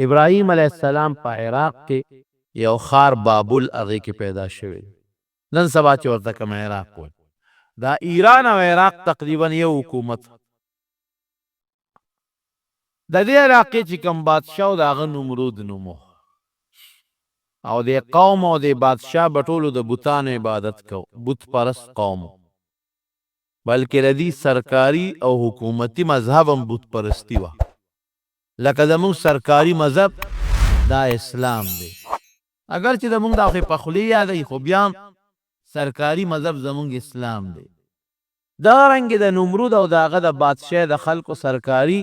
ابراهیم علیه السلام په عراق کې یو خار بابل هغې کې پیدا شوی نن سبا چې ورته کوم عراق وایي دا ایران او عراق تقریبا یو حکومت د دې علاقې چې کوم بادشاه و د هغه نمرود نومو او د قوم او د بادشاه به ټولو د بتانو عبادت کو بت پرست قوم بلکې د دې سرکاري او حکومتي مذهب هم بت پرستی وه لکه زمونږ سرکاري مذهب دا اسلام دی اگر چې زمونږ دا خو په خولې یادوي خو بیا سرکاري مذهب زمونږ اسلام دی دغه رنګې د نمرود او د هغه د بادشاه د خلکو سرکاري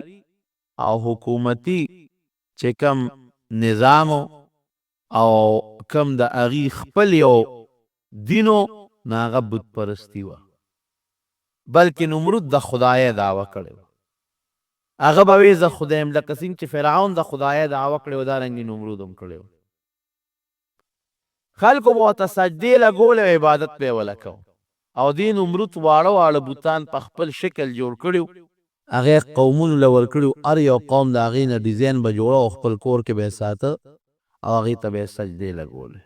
او حکومتي چې کم نظام او کم د هغې خپل یو دینو نه هغه بت پرستی وه بلکې نمرود د خدای دعوه کړې وه هغه به وی زه خدایم لکه څنګه چې فرعون د خدای دعوه کړې وه دارنګې نمرود هم کړې وه خلکو به ورته سجدې لګولې او عبادت به یې وله کو او دې نمرود واړه واړه بوتان په خپل شکل جوړ کړي وو هغې قومونو له ورکړي وو هر یو قوم د هغې نه ډیزاین به جوړه او خپل کور کې به یې ساته او هغې ته به یې سجدې لګولې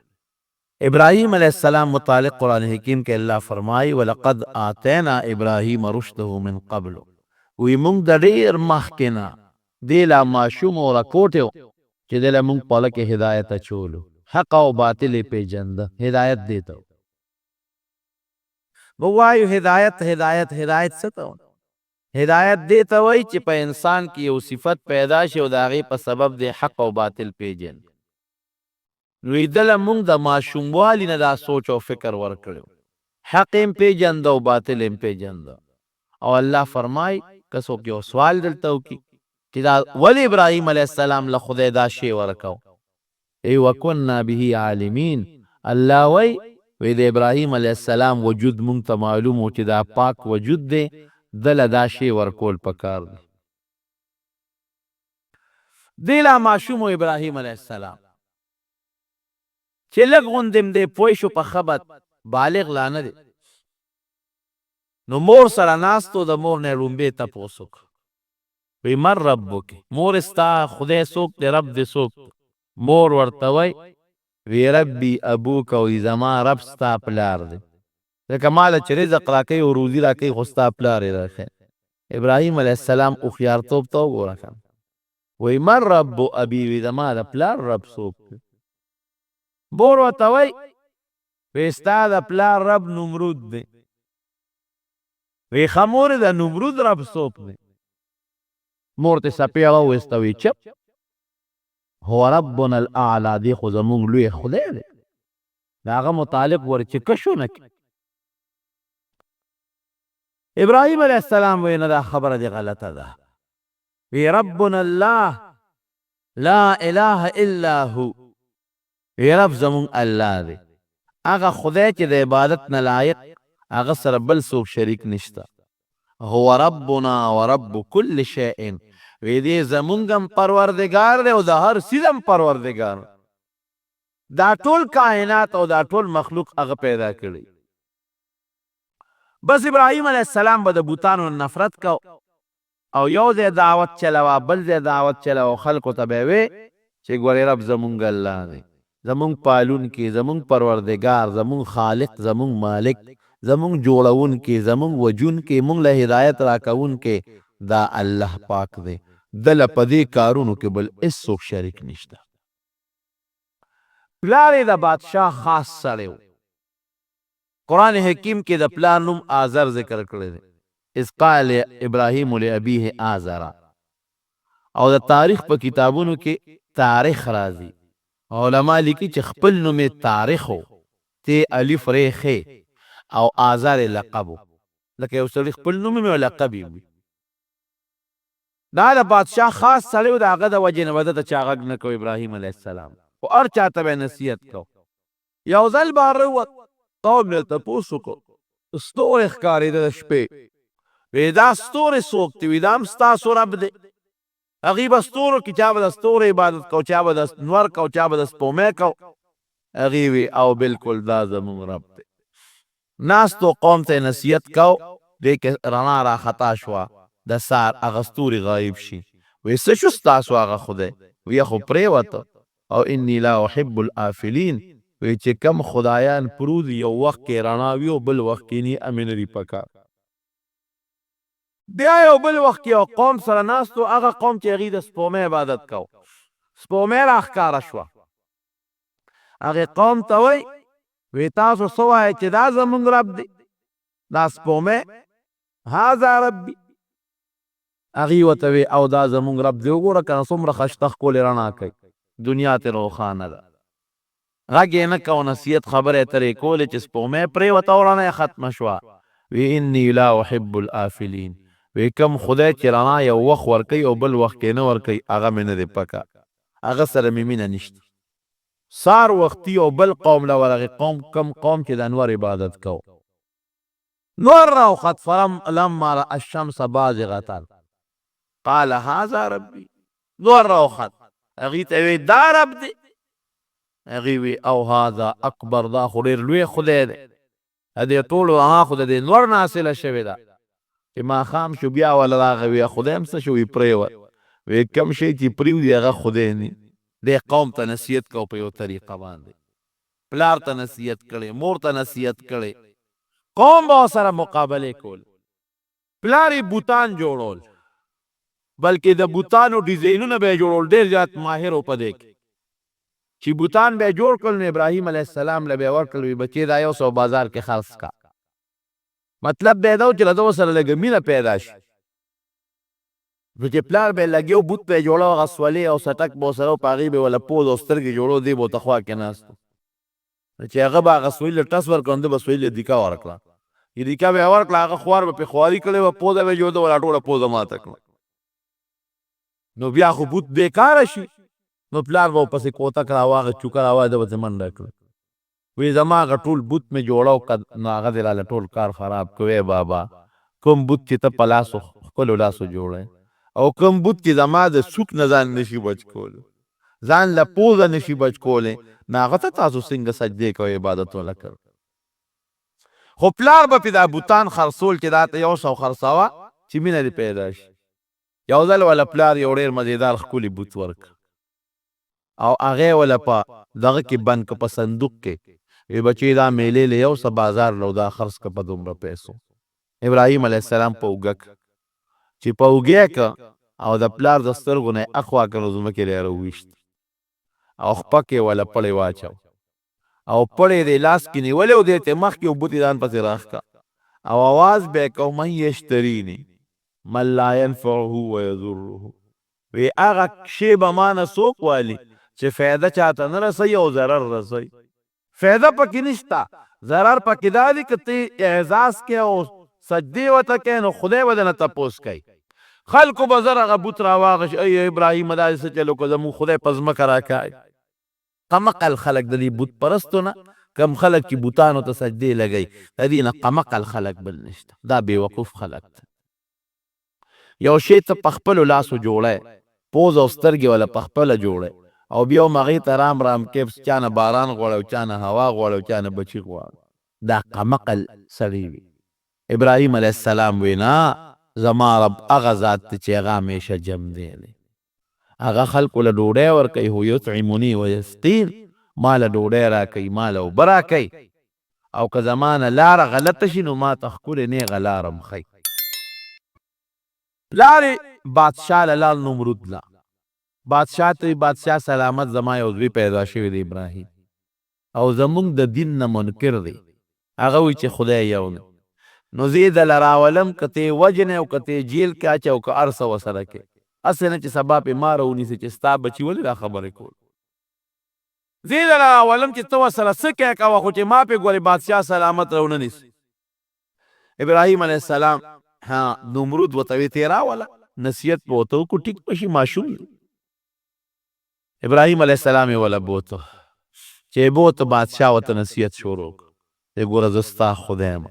ابراهیم علیه السلام متعلق قرآن حکیم کې الله فرمایي ولقد آتینا ابراهیم رشده من قبل وی مونږ د ډېر مخکې نه دې لا ماشوم او راکوټ و چې دې له مونږ په له کې هدایت اچولو حق او باطل یې پېژنده هدایت دې ته موږ وایو هدایت هدایت هدایت څه ته هدایت دې ته وایي چې په انسان کې یو صفت پیدا شي او د هغې په سبب دې حق او باطل پېژني نو دله مونږ د ماشوموالي نه دا سوچ او فکر ورکړی حق یې پېژنده او باطل یې پېژنده او الله فرمای که څوک یو سوال دلته وکړي چې دا ولې ابراهیم علیه السلام له خدای دا شی ورکو ای وکنا به عالمین الله وی د ابراهیم علیه السلام وجود مونږ ته معلوم و چې دا پاک وجود دی دله دا شی ورکول پکار دی دی لا ماشوم ابراهیم علیه السلام چې لږ غوندې دی پوه شو په خبر بالغ لا نه دی نو مور سره ناستو د مور نه لومبې تپوس وکړ وی من ربک مور ستا خدای څوک دی رب دی څوک مور ورته وی وی ربي ابوک وی زما رب ستا پلار دی ځکه ماله چې رزق راکوي او روزي راکوي خو ستا پلار یې راښی ابراهیم علیه السلام هوښیارتوب ته وګوره که وی من رب ابي وی زما د پلار رب څوک دی مور ورته وی وی ستا د پلار رب نمرود دی وی خمور د نمرود رب څوک دی مور ته څپې راوویسته وی چپ هو ربنا الاعلی دی خو زمونږ لوی خدای دی د هغه متعلق ور چې کشو نه کړي ابراهیم علیه السلام وی نه دا خبره دی غلطه ده وی ربنا الله لا اله الا هو وی رب زمونږ الله دی هغه خدای چې د عبادت نه لایق هغه سره بل څوک شریک نشته هو ربنا ورب كل شیء وی دې زمونږ هم پروردګار دی او د هر څیز هم پروردګار دا ټول کائنات او دا ټول مخلوق هغه پیدا کړي بس ابراهیم علیه السلام به د بوتانو نفرت کو او یو ځای دعوت چلوه بل ځای دعوت چلوه خلکو ته به وی چې ګورې رب زمونږ الله دی زمونږ پالونکی زمونږ پروردګار زمونږ خالق زمونږ مالک زمونږ جوړونکی زمونږ وجونکی مونږ له هدایت راکوونکی دا الله پاک دی دله په دې کارونو کې بل هېڅوک شریک نشته پلار یې د بادشاه خاص سړی و قرآن حکیم کې د پلار نوم آزر ذکر کړی دی اذ قال ابراهیم لابیه آزرا او د تاریخ په کتابونو کې تاریخ راځي علما لیکي چې خپل نوم یې تاریخ و تی الف ری خې او آزر لقب لکه یو سړي خپل نوم یې لقب وي دا د بادشاه خاص سړی و د هغه د وجې نه به ده ته چا غږ نه کو ابراهیم علیه السلام خو هر چاته به یې نصیحت کو یو ځل به راووت قوم یې تپوس وکړو ستوری ښکارېده د شپې وی دا ستوری څوک دی وی دا هم ستاسو رب دی هغې به ستورو کې چا به د ستورو عبادت کو چا به د نور کو چا به د سپومۍ کو هغې وی او بلکل دا زمونږ رب دی ناستو قوم ته نصیحت کو دې کې رڼا راخطا شوه د سار هغه ستوري غایب شي وی څه شو ستاسو هغه خدای وی خو پریوته او انی لا احب الافلین وی چې کم خدایان پرود یو وخت کې رڼا وي او بل وخت کې نه امن لري پکار بیا یو بل وخت کې یو قوم سره ناستو هغه قوم چې هغې د سپومې عبادت کو سپومې راښکاره شوه هغې قوم ته وی وی تاسو څه وایئ چې دا زمونږ رب دی دا سپومې هذا ربي هغې ورته وی او دا زمونږ رب دی وګوره که څومره ښایسته ښکلې رڼا کوي دنیا ترې روښانه ده غږ یې نه کو نصیحت خبرې ترې کولې چې سپومې پرېوته او رڼا یې ختمه شوه وی انی لا احب الافلین وی کم خدای چې رڼا یو وخت ورکوي او بل وخت کې نه ورکوي هغه مې نه دی پکار هغه سره مې مینه نشته سار وختي او بل قوم له ورغې قوم کم قوم چې د انور عبادت کو نور راوخت لما رأى الشمس بازغة قال هذا ربي نور راوخت هغې ته وی دا رب دی هغې وی او هذا اکبر دا خو ډېر لوی خدای دی دې ټولو هغه خو د دې نور نه حاصله شوې ده چې ماښام شو بیا وله راغی وی خدای هم څه شو وی پرېوت وی کم شی چې پرېوځي هغه خدای نه دې قوم ته نصیحت کو په یو طریقه باندې پلار ته نصیحت کړی مور ته نصیحت کړی قوم به سره مقابله کول پلار یې بوتان جوړول بلکې د بوتانو ډیزاینونه به یې جوړول ډېر زیات ماهر و په دې کې چې بوتان به یې جوړ کړل نو ابراهیم علیه السلام له به یې ورکړل وي بچې دا یو سو بازار کې خرڅ کا مطلب به یې دا و چې له ده سره لږه مینه پیدا شي نو چې پلار به یې لګیو بوت به یې جوړه هغه سولې او سټک به ورسره و په هغې به یې وله پوز او سترګې جوړو دی به ورته خوا کې ناست چې هغه به هغه سویل له ټس ورکړه نو ده به سویل له دیکا ورکړه چې دیکا به یې ورکړه هغه خوار به پرې خواري کړې وه پوزه به یې جوړه وله ټوله پوزه ماته کړه نو بیا خو بوت بېکاره شي نو پلار به ورپسې کوتک راواغه چوکه راواغه ده به ورته منډه کړه وی زما هغه ټول بوت مې جوړه نو هغه دې راله ټول کار خراب کوې بابا کوم بوت چې ته په لاسو خپلو لاسو جوړی او کوم بوت چې زما د سوک نه ځان نشي بچ کولی ځان له پوزه نشي بچ کولی نو هغه ته تاسو څنګه سجدې کوئ عبادت وله کوئ خو پلار به پې دا بوتان خرڅول چې دا ته یو سو خرڅوه چې مینه دې پیدا شي یو ځل وله پلار یو ډېر مزېدار ښکلي بوت ورکړه او هغې وله په دغه کې بند که په صندوق کې وی بچې دا میلې له یو څه بازار له دا خرڅ که په دومره پیسو ابراهیم علیه السلام په اوږه که چې په اوږه که او د پلار د سترګو نه یې اخوا که نو ځمکې له یې راوویشت او خپه کې وله پړې واچو او پړې دې لاس کې نیولې او دې ته مخکې اوبه دې ځان پسې راښکه او اواز به یې کو من یشتریني من لا ينفعه ویضره وی هغه شی به ما نه څوک والي چې فایده چاته نه رسوي او ضرر رسوي فایده پکې نشته ضرر پکې دا دی که ته اعزاز کې او سجدې ورته کوې نو خدای به درنه تپوس کوي خلکو به زر هغه بوت راواغش ای ابراهیم دا دې څه چلو که زموږ خدای په ځمکه راکای قمقل خلک د دې بوت پرستو نه کم خلک چې بوتانو ته سجدې لګوي د دې نه قمقل خلک بل نشته دا بېوقوف خلک ده یو شی ته په خپلو لاسو جوړی پوز او سترګې وله په خپله جوړی او بیا هم هغې ته رام کې چا نه باران غواړي او چا نه هوا غواړي او چا نه بچي غواړي دا قمقل سړی وي ابراهیم علیه السلام وی نه زما رب هغه ذات دی چې هغه همیشه جم دی هغه خلکو له ډوډۍ ورکوي هو یطعمني ویسقین ما له ډوډۍ راکوي ما له اوبه راکوي او که زما نه لاره غلطه شي نو ما ته ښکلې نیغه لاره م ښي پلار بادشاه له لال نمرود لا بادشاه ته بادشاه سلامت زما یو زوی پیدا شوی دی ابراهیم او زمونږ د دین نه منکر دی هغه وایي چې خدای یو دی نو زه یې دله راولم که ته یې وجنې او که ته یې جیل کې اچې او که هر څه ورسره کوې هسې نه چې سبا پې ما راونیسي چې ستا بچي ولې دا خبرې کول زه یې دله راولم چې ته ورسره څه کوې کوه خو چې ما پې ګورې بادشاه سلامت راونه نیسي ابراهیم علیه السلام نمرود ورته ویې ته یې راوله نصیحت به ورته وکړو ټیک به شي ماشوم دی ابراهیم علیه السلام یې وله بوته چې بوته بادشاه ورته نصیحت شروع کړ چې ګوره زه ستا خدای یم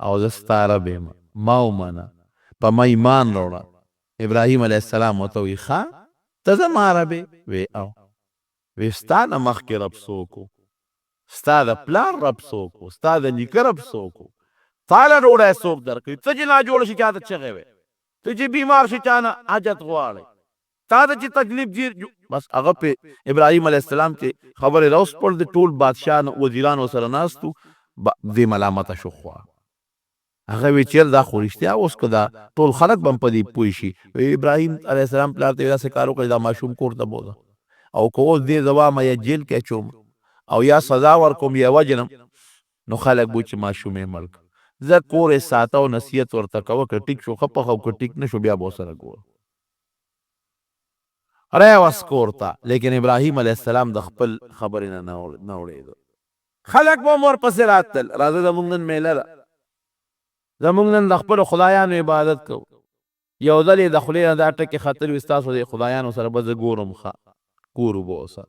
او زه ستا رب یم ما ومنه په ما ایمان راوړه ابراهیم علیه السلام ورته وایي ښه ته زما رب یې وی او وی ستا نه مخکې رب څوک و ستا د پلار رب څوک و ستا د نیکه رب څوک و تا له ډوډۍ څوک درکوي ته چې ناجوړه شي چاته چغې وی ته چې بیمار شي چا نه حاجت غواړې تا ته چې تکلیف جیر بس هغه په ابراهیم علیه السلام چې خبرې راوس پر د ټول بادشاه وزیرانو سره ناستو دې ملامته شو خوا هغه وی چیر دا خو رښتیا اوس که دا ټول خلک به هم په دې پوه شي ابراهیم علیه السلام پلار ته داسې کار وکړي دا ماشوم کور ته بوځه او که اوس دې زه وایم یا جیل کې اچوم او یا سزا ورکوم یا وجنم نو خلک به چې ماشوم یې مړ کړ زه کور یې ساته او نصیحت ورته کوه که ټیک شو ښه پخه او که ټیک نه شو بیا به ورسره ګوره راوس کور ته لیکن ابراهیم علیه السلام د خپل خبرې نه اوړېدو خلک به هم ورپسې راتلل راځه زموږ نن میله ده زموږ نن د خپلو خدایانو عبادت کوو یو ځل یې د خولې نه دا ټکې ختلي وي ستاسو د خدایانو سره به زه ګورم ښه کور به اوسه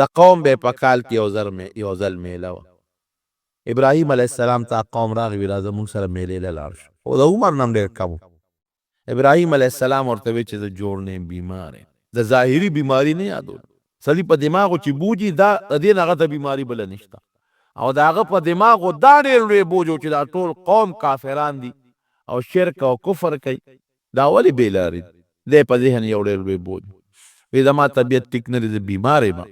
د قوم به یې په کال کې یو ځل میله وه ابراهیم علیه السلام ته قوم راغی وي راځه موږ سره میلې له لاړ شو خو د عمر نه هم ډېر کم ابراهیم علیه السلام ورته وی چې زه جوړ نه یم بیمار یم د ظاهري بیماري نه یادول سړي په دماغو چې بوجي دا د دې نه هغه ته بیماري بله نشته او د هغه په دماغو دا ډېر لوی بوج و چې دا ټول قوم کافران دي او شرک او کفر کوي دا ولې بې لارې دی په ذهن یو ډېر لوی بوج وی زما طبیعت ټیک نه دی زه بیمار یم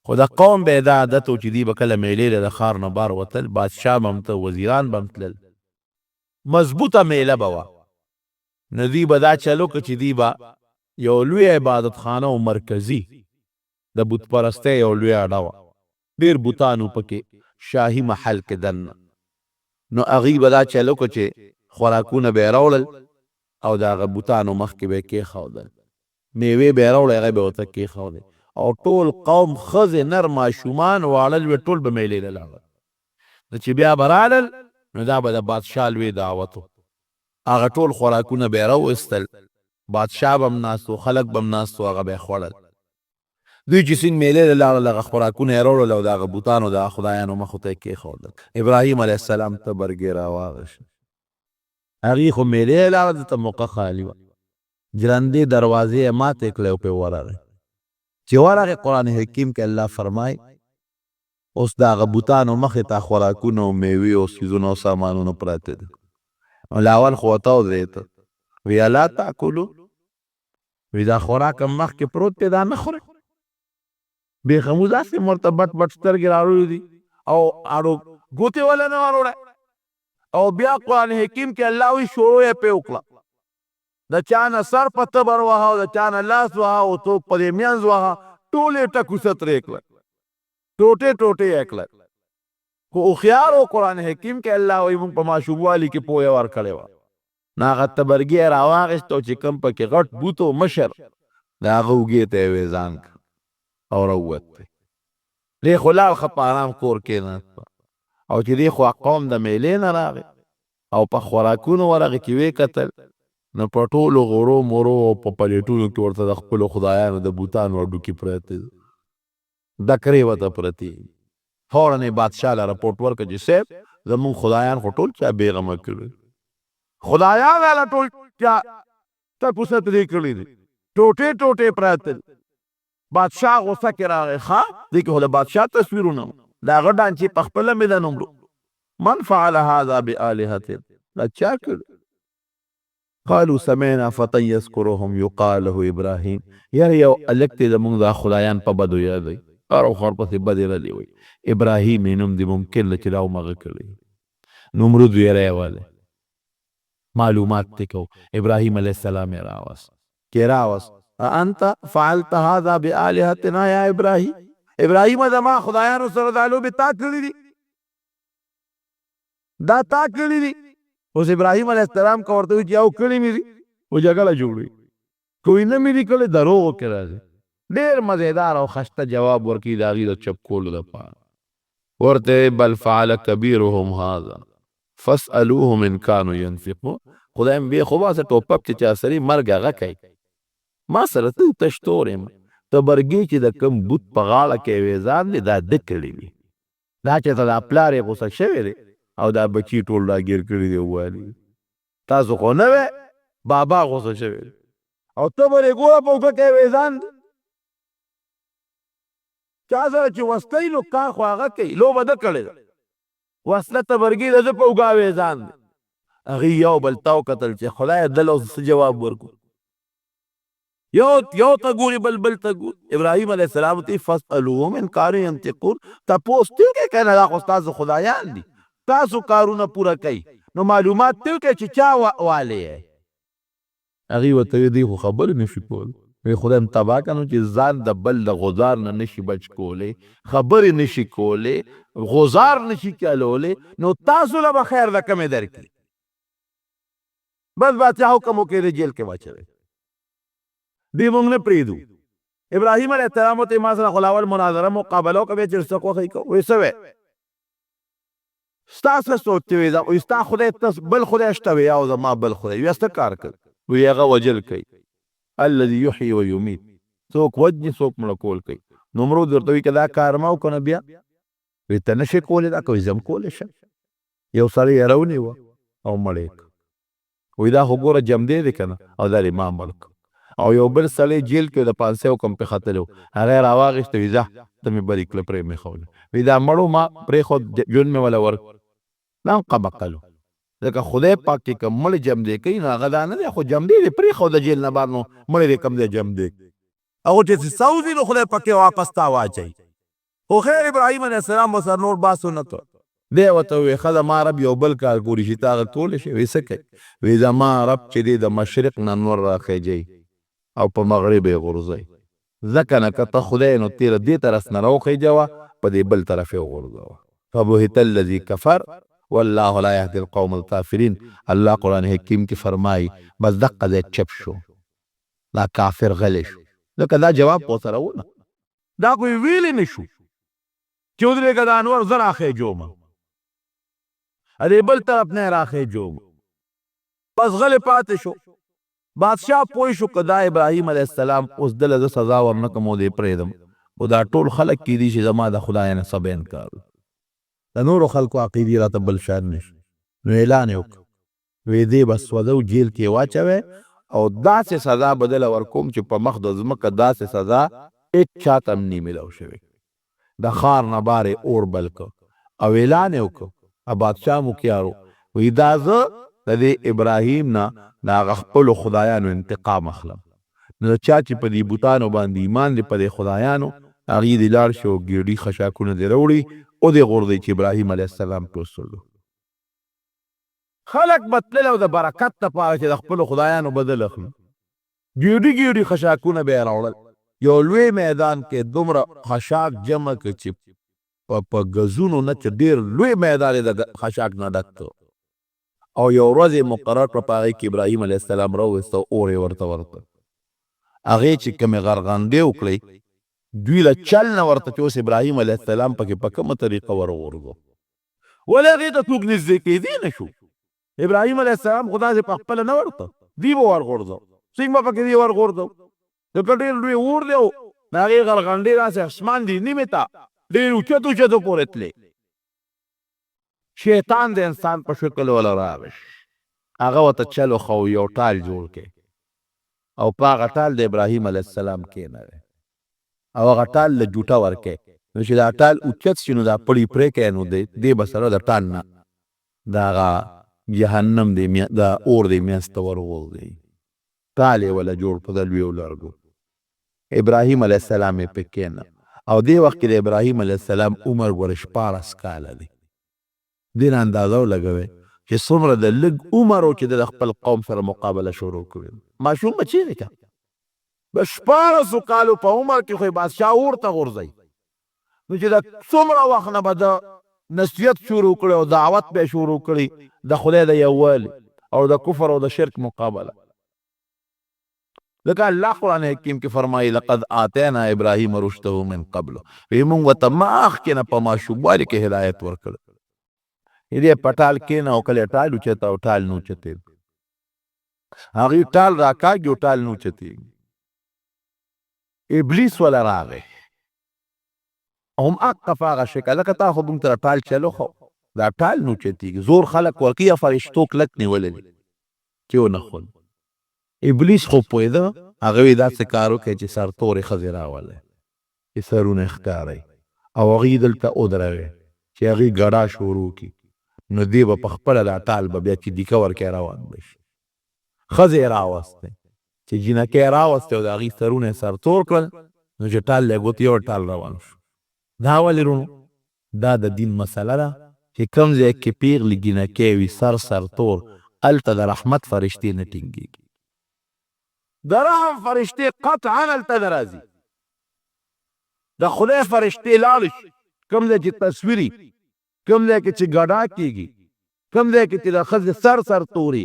خو د قوم به یې دا عادت و چې دوی به کله میلې له د ښار نه بار وتل بادشاه به هم ته وزیران به هم تلل مضبوطه میله به وه نو دوی به دا چل وکړه چې دوی به یو لوی عبادت خانه او مرکزي د بت پرستۍ یو لوی اډه وه ډېر بوتان و پکې شاهي محل کې دننه نو هغوی به دا چل وکړه چې خوراکونه به یې راوړل او د هغه بوتانو مخکې به یې کېښودل میوې به یې راوړی هغه به یې ورته کېښودې او ټول قوم ښځې نر ماشومان واړه لوی ټول به میلې له لاړل نو چې بیا به رالل نو دا به د بادشاه لوی دعوت و هغه ټول خوراکونه به یې راوایستل بادشاه به هم ناست و خلک به هم ناست و هغه به یې خوړل دوی چې سین میلې له لاړل هغه خوراکونه یې راوړل او د هغه بوتانو د خدایانو مخو ته یې کېښودل ابراهیم علیه السلام ته برګې راواغېست هغې خو میلې یې لاړه دلته موقع خالي وه جرندې دروازې یې ماتې کړې او پرې ورغی چې ورغې قرآن حکیم کې الله فرمای اوس د هغه بوتانو مخې ته خوراکونه او میوې او څیزونه او سامانونه پراته دي نو لاول خو ورته ودرېده وی الا تاکلو وی دا خوراک هم مخکې پروت دی دا نه خورئ بېخمو داسې ورته بټ بټ سترګې راوړي دي او اړو ګوتې وله نه وروړی او بیا قرآن حکیم کې الله وی شروع یې پې وکړه د چا نه سر په تبر وهه او د چا نه لاس وهه او څوک په دې منځ وهه ټول یې ټکوسه ترې کړه ټوټې ټوټې یې کړه خو هوښیار و قرآن حکیم کې الله وی موږ په ماشوموالي کې پوهه ورکړې وه نو هغه تبرګي یې راواخېست او چې کوم پکې غټ بوت و مشر د هغه اوږې ته یې ویزان کړ او راووت دی دی خو لاړ ښه په ارام کور کېناست او چې دی خو قوم د میلې نه راغی او په خوراکونو ورغې چې ویې کتل نو په ټولو غوړو مرو او په پلیټونو کې ورته د خپلو خدایانو د بوتانو هډوکي پراته دي ډکرې ورته پرتې فوراً یې بادشاه له رپورټ ورکړه چې صاحب زمونږ خدایان خو ټول چا بېغمه کړي خدایان والا ټول چا ټپوسه ترې کړي دي ټوټې ټوټې پراته دي بادشاه غوسه کې راغی ښه دې کې خو د بادشاه تصویرونه د هغه ډانچې په خپله مې د نومرو من فعل هذا بآلهتنا دا چا کړي قالوا سمعنا فتى يذكرهم يقال له ابراهيم یاره یو الک دی زمونږ دا خدایان په بدو یادوي هر وخت پسې بدې ردې وي ابراهیم یې نوم دی ممکن ده چې دا همغه کړی نمرود یې راولی معلومات دی کو ابراهیم علیه السلام یې راوست کې راوست انت فعلت هذا بآلهتنا یا ابراهیم ابراهیم زما خدایانو سره دا لوبې تا کړي دي دا تا کړي دي اوس ابراهیم علیه السلام که ورته وي چې یو کړي مې دي و جګړه جوړوي کوئی نه مې دي کړی دروغ کې راځي ډېر مزېدار او ښایسته جواب ورکوي د هغې د چپ کولو دپاره ورته بل فعل کبیرهم هذا فاسألوهم ان كانوا ينفقون خدایم بې خو باسه ټوپک چې چا سړي مرګ هغه کوي ما سره ته تشتور یم تبرګي چې د کوم بوت په غاړه کې ویزان دی دا ده کړي دي دا چې ته دا پلار یې غوسه شوی دی او دا بچي ټول راګیر کړي دی وویلي تاسو خو نه وی بابا غوسه شوی دی او ته به یې ګوره په اوږه کې ویزان دی چا سره چې وسله نو کار خو هغه کوي لوبه ده کړې ده وسله تبرګي د ده په اوږه ویزان دی هغې یو بل ته وکتل چې خدایه دله اوس څه جواب ورکړو یو ته ګوري بل ته ګوري. ابراهیم علیه السلام ته فاسألوهم ان کانوا ینطقون، تپوس ته وکړئ که نه دا خو ستاسو خدایان دي، تاسو کارونه پوره کوي نو معلومات ته وکړئ چې چا والی یې. هغې ورته ویل دی خو خبرې نشي کولی. وی خدای م تباه که نو چې ځان د بل د غزار نه نشي بچ کولی، خبرې نشي کولی، غزار نشي کلولی، نو تاسو له به خیر د کمې درکړي. بس بادشاه حکم وکړي د جیل کې واچوئ. دی مونږ نه پرېږدو. ابراهیم علیه السلام ته ما سره خو لاول مناظره مقابله وکړه، بیا چې څه خوښوي کوو. وایي څه وی ستا څه سوچ دی؟ وایي ستا خدای بل خدای شته وی او زما بل خدای. وایي څه کار کوي؟ وایي هغه وجل کوي، الذي یحیی و یمیت، څوک وجني څوک مړه کول کوي. نمرود ورته وایي که دا کار ما وکړو نو بیا وایي ته نشې کولی دا، که وایي زه هم کولی شم. یو سړی یې راونیوه او مړ یې کړ. وایي دا خو ګوره جمدی دی که نه، او دا دې ما مړ کړ. او یو بل سړی جیل کې د 500 حکم پې ختلی و، هغه یې راواخېسته. وایي ځه ته مې بری کړه پرې مې ښوله. وایي دا مړو ما پرېښود، ژوند مې وله ورکړ. دا هم قبقل و، ځکه خدای پاک چې کوم مړ جمدی کوي نو هغه دا نه دی، خو جمدی دې پرېښود د جیل نه بهر، نو مړی دې کوم دی جمدی. هغه چې سوځي نو خدای پاک یې واپس تا واچوي. خو خیر ابراهیم علیه السلام ورسره نور بحث ونه کړ. دی ورته وویل ښه زما رب یو بل کار ګوري چې تا هغه کولی شي. وایي څه کوي؟ وایي زما رب چې دی د مشرق نه نور راخیجوي او په مغرب یې غورځوي. ځکه نه که ته خدای نو تیره دې طرف نه راوخیجوه، په دې بل طرف یې وغورځوه. فبهت الذي کفر والله لا یهدي القوم الکافرین. الله قرآن حکیم کې فرمایي بس دقه ځای چپ شو، دا کافر غلی شو. ځکه دا جواب په سره ونه، دا خو یې ویلی نه شو چې ودرېږه دا انور زه راخیجوم، دې بل طرف نه یې راخیجوم. بس غلی پاتې شو. بادشاه پوه شو که دا ابراهیم علیه السلام اوس دله زه سزا ورنکړم او دې پرېږدم، خو دا ټول خلک کیدي چې زما د خدای نه څه انکار، د نورو خلکو عقیدې راته بل شان نشي. نو اعلان یې وکړ، وایي دې به سوده جیل کې واچوئ او داسې سزا به دله ورکوم چې په مخ د ځمکه داسې سزا هېڅ چاته هم نی میلاو شوی. د ښار نه بار یې اور بل کړ او اعلان یې وکړ. بادشاه مکیار و، وایي دا زه د دې ابراهیم نه د هغه خپلو خدایانو انتقام اخلم. نو د چا چې په دې بوتانو باندې ایمان دی، په دې خدایانو، هغې دې لاړ شي او ګېډي خشاکونه دې راوړي او دې غورځوي چې ابراهیم علیه السلام پې وسولو. خلک به تلل او د برکت دپاره چې د خپلو خدایانو بدل اخلو، ګېډي ګېډي خشاکونه به یې راوړل. یو لوی میدان کې دومره خشاک جمع کړ چې په ګزونو نه چې ډېر لوی میدان یې د خشاک نه ډک کړ. او یو ورځ یې مقرر کړه په هغې کې ابراهیم علیه السلام راوویسته، اور یې ورته ورکړ. هغې چې کومې غرغندې وکړې دوی له چل نه ورته چې اوس ابراهیم علیه السلام پکې په کومه طریقه ورغورځو، ولې هغې ته څوک نږدې کېدی نه شو. ابراهیم علیه السلام خو داسې په خپله نه ورته، دوی به ورغورځو، څنګه به پکې دوی ورغورځو، ځکه ډېر لوی اور دی او د هغې غرغندې داسې اسمان دي نیمې ته ډېر اوچت اوچتو پورې تلې. شیطان د انسان په شکل ولا راغی، هغه ورته چل وښو، یو ټال جوړ کړي او په هغه ټال د ابراهیم علیه السلام کېنوي او هغه ټال له جوټه ورکړي. نو چې دا ټال اوچت شي نو دا پړی پرې کوي، نو دې به سره د ټال نه د هغه جهنم د اور د منځ ته ورغورځوي. ټال یې وله جوړ په د لویو لرګو. ابراهیم علیه السلام یې پې کېنه او دې وخت کې د ابراهیم علیه السلام عمر ګوره 14 کاله دی. دې نه اندازه ولګوئ چې څومره د لږ عمر و چې د خپل قوم سره مقابله شروع کړې. ماشوم به چیرې کا به 14 کالو په عمر کې خو بادشاه اور ته غورځوي. نو چې د څومره وخت نه به د نصیحت شروع کړی او دعوت به یې شروع کړي د خدای د یووالي او د کفر او د شرک مقابله. ځکه الله قرآن حکیم کې فرمایي لقد آتینا ابراهیم رشده من قبل، وایي موږ ورته مخکې نه په ماشوموالي کې هدایت ورکړ. دې په ټال کېنه او کله ټال اوچته او ټال نه اوچتېږي، هغې ټال راکاږي او ټال نه اوچتېږي. ابلیس وله راغی هماغه په هغه شکل، لکه تا خو موږ ته ټال چلو خو دا ټال نه اوچتېږي. زور خلک ورکوي یا فرشتو کلک نیولی دي چې ونښول. ابلیس خو پوهېده، هغه وایي داسې کار وکړئ چې سرتورې ښځې راولئ چې سرونه ښکارئ او هغې دلته ودروئ چې هغې ګډا شروع کړي. نو دی به په خپله دا ټال به بیا چې دیکه ورکړی روان به شي. ښځې یې راوستی چې جینکۍ راوستی او د هغې سرونه یې سرتور کړل نو چې ټال له ګوتې یو ټال روان شو. دا ولې رونو دا د دین مسله ده چې کوم ځای کې پیغلې جینکۍ وي سرتور هلته د رحمت فرشتې نه ټینګېږي. د رحم فرشتې قطعا هلته نه راځي. د خدای فرشتې لاړې شي کوم ځای چې تصویري کوم ځای کې چې ګډا کېږي کوم ځای کې چې د ښځې سرتوري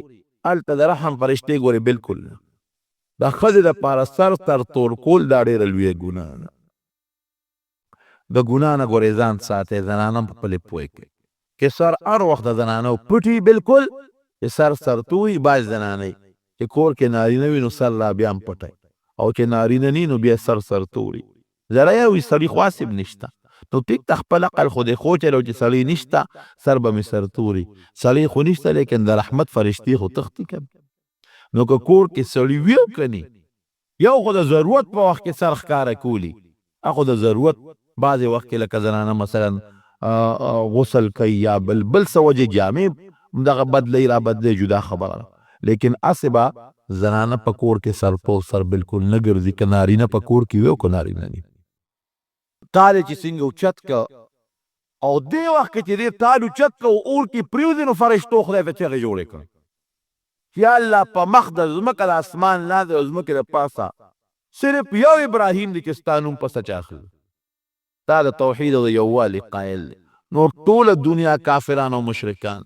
هلته د رحم فرشتې ګورې بلکل نه. د ښځې دپاره سرتور کول دا ډېره لویه ګناه ده. د ګناه نه ګورې ځان ساتئ. زنانه په خپلې پوه کړئ چې سر هر وخت د زنانو پټي بلکل چې سرتوري باز زنانۍ چې کور کې نارینه وي نو سر لا بیا هم پټی او چې نارینه نی نو بیا سرتوري. زره یې وي سړي خو هسې نشته نو ټیک ته خپل عقل خو دې خوچلو چې سړی نشته سر به مې سرتوري. سړی خو نشته لیکن د رحمت فرشتې خو تښتي که نو که کور کې سړي وي او که نه یو خو د ضرورت په وخت کې سر ښکاره کولی خو د ضرورت بعضې وخت کې لکه زنانه مثلا غسل کوي یا بل څه وجې جامې دغه بدلوي را بدلوي جدا خبره ده. لیکن هسې به زنانه په کور کې سر بلکل نه ګرځي که نارینه په کور کې وي او که نارینه نه. ټال چې څنګه اوچت که او دې وخت کې چې دې ټال اوچت که او اور کې پرېوځي نو فرشتو خدای ته چغې جوړې کړې یا الله په مخ د ځمکه د اسمان لاندې او ځمکې د پاسه صرف یو ابراهیم دی چې ستا نوم په سچ اخلي. تا د توحید او د یووالي قایل دی. نور ټوله دنیا کافران او مشرکان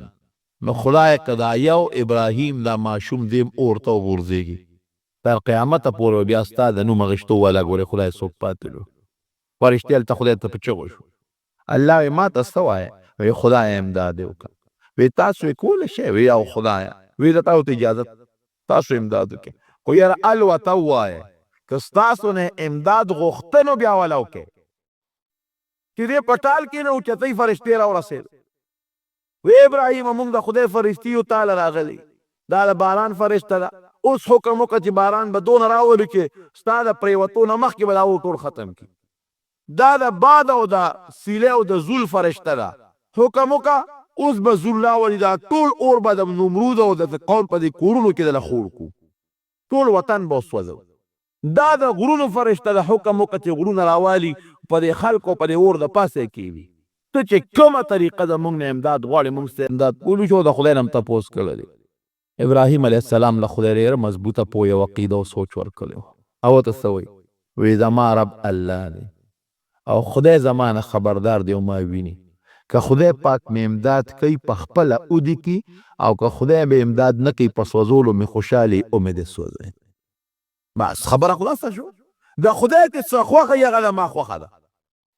نو خدای که دا یو ابراهیم دا ماشوم دیم اور ته وغورځېږي تر قیامته پورې بیا ستا د نوم اخیستو والا ګورې خدای څوک پاتې نو. فرشتې هلته خدای ته په چغو شو. الله وایي ما ته څه وایه؟ وایي خدای امداد یې وکړه. وایي تاسو یې کولی شئ؟ وایي او خدایه وایي د تاسو ته اجازت تاسو امداد وکړئ خو یاره الوته ووایه که ستاسو نه امداد غوښته نو بیا والا وکړئ چې دې په ټال کې نه اوچتۍ فرشتې راورسېد. وی ابراهیم موږ د خدای فرشتي یو تاله راغلی دا د باران فرشته ده اوس حکم وکړه چې باران به دونه راولي چې ستا د پرېوتو نه مخکې به دا اور ټول ختم کړي. دا د باد او د سیلې او د زول فرشته ده. حکم وکړه اوس به زول راولي دا ټول اور به د نمرود او د فرعون په دې کورونو کې دله خور کړو ټول وطن به وسوځو. دا د غرونو فرشته ده. حکم وکړه چې غرونه راوالي په دې خلکو په دې اور د پاسه کېوي. ته چې کومه طریقه د موږ نه امداد غواړې موږ سته امداد کولی شو د خدای نه هم تپوس کړلی. ابراهیم علیه السلام له خدای ډېره مضبوطه پویه او عقیده او سوچ ورکړی و. او ته څه وایي؟ وایي زما رب الله دی او خدای زما نه خبردار دی او ما ویني. که خدای پاک مې امداد کوي په خپله اودي کې او که خدای مې امداد نه کوي په سوځولو مې خوشحالي او مې دې سوځوي. بس خبره خلاصه شو. د خدای چې څه خوښه یې هغه د ما خوښه ده.